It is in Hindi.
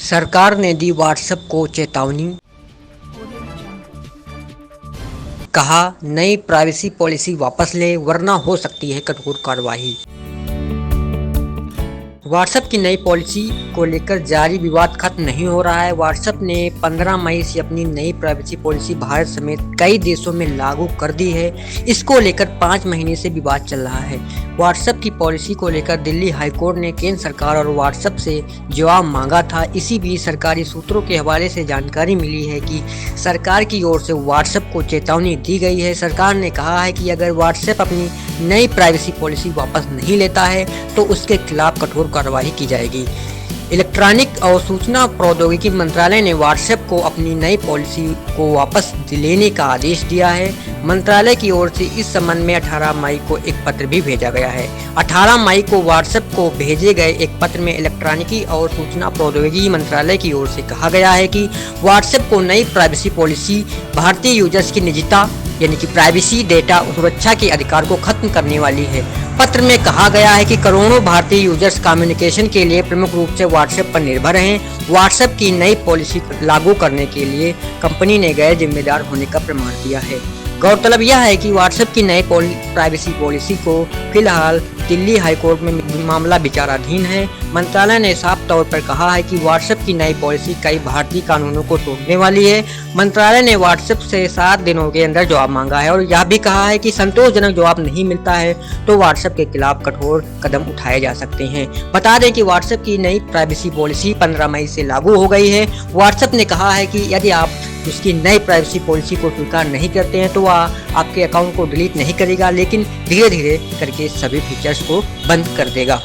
सरकार ने दी व्हाट्सएप को चेतावनी, कहा नई प्राइवेसी पॉलिसी वापस ले वरना हो सकती है कठोर कार्रवाई। व्हाट्सएप की नई पॉलिसी को लेकर जारी विवाद खत्म नहीं हो रहा है। व्हाट्सएप ने 15 मई से अपनी नई प्राइवेसी पॉलिसी भारत समेत कई देशों में लागू कर दी है। इसको लेकर 5 महीने से विवाद चल रहा है। व्हाट्सएप की पॉलिसी को लेकर दिल्ली हाईकोर्ट ने केंद्र सरकार और व्हाट्सएप से जवाब मांगा था। इसी बीच सरकारी सूत्रों के हवाले से जानकारी मिली है कि सरकार की ओर से व्हाट्सएप को चेतावनी दी गई है। सरकार ने कहा है कि अगर व्हाट्सएप अपनी नई प्राइवेसी पॉलिसी वापस नहीं लेता है तो उसके खिलाफ कठोर कार्रवाई की जाएगी। इलेक्ट्रॉनिक और सूचना प्रौद्योगिकी मंत्रालय ने व्हाट्सएप को अपनी नई पॉलिसी को वापस लेने का आदेश दिया है। मंत्रालय की ओर से इस संबंध में 18 मई को एक पत्र भी भेजा गया है। 18 मई को व्हाट्सएप को भेजे गए एक पत्र में इलेक्ट्रॉनिकी और सूचना प्रौद्योगिकी मंत्रालय की ओर से कहा गया है कि व्हाट्सएप को नई प्राइवेसी पॉलिसी भारतीय यूजर्स की निजता यानी कि प्राइवेसी डेटा सुरक्षा के अधिकार को खत्म करने वाली है। पत्र में कहा गया है कि करोड़ों भारतीय यूजर्स कम्युनिकेशन के लिए प्रमुख रूप से व्हाट्सएप पर निर्भर हैं। व्हाट्सएप की नई पॉलिसी लागू करने के लिए कंपनी ने गैर जिम्मेदार होने का प्रमाण दिया है। गौरतलब यह है कि व्हाट्सएप की नई प्राइवेसी पॉलिसी को फिलहाल दिल्ली हाईकोर्ट में मामला विचाराधीन है। मंत्रालय ने साफ तौर पर कहा है कि व्हाट्सएप की नई पॉलिसी कई भारतीय कानूनों को तोड़ने वाली है। मंत्रालय ने व्हाट्सएप से 7 दिनों के अंदर जवाब मांगा है और यह भी कहा है कि संतोषजनक जवाब नहीं मिलता है तो व्हाट्सएप के खिलाफ कठोर कदम उठाए जा सकते हैं। बता दें कि व्हाट्सएप की नई प्राइवेसी पॉलिसी 15 मई से लागू हो गई है। व्हाट्सएप ने कहा है कि यदि आप उसकी नई प्राइवेसी पॉलिसी को स्वीकार नहीं करते हैं तो वह आपके अकाउंट को डिलीट नहीं करेगा, लेकिन धीरे धीरे करके सभी फीचर्स को बंद कर देगा।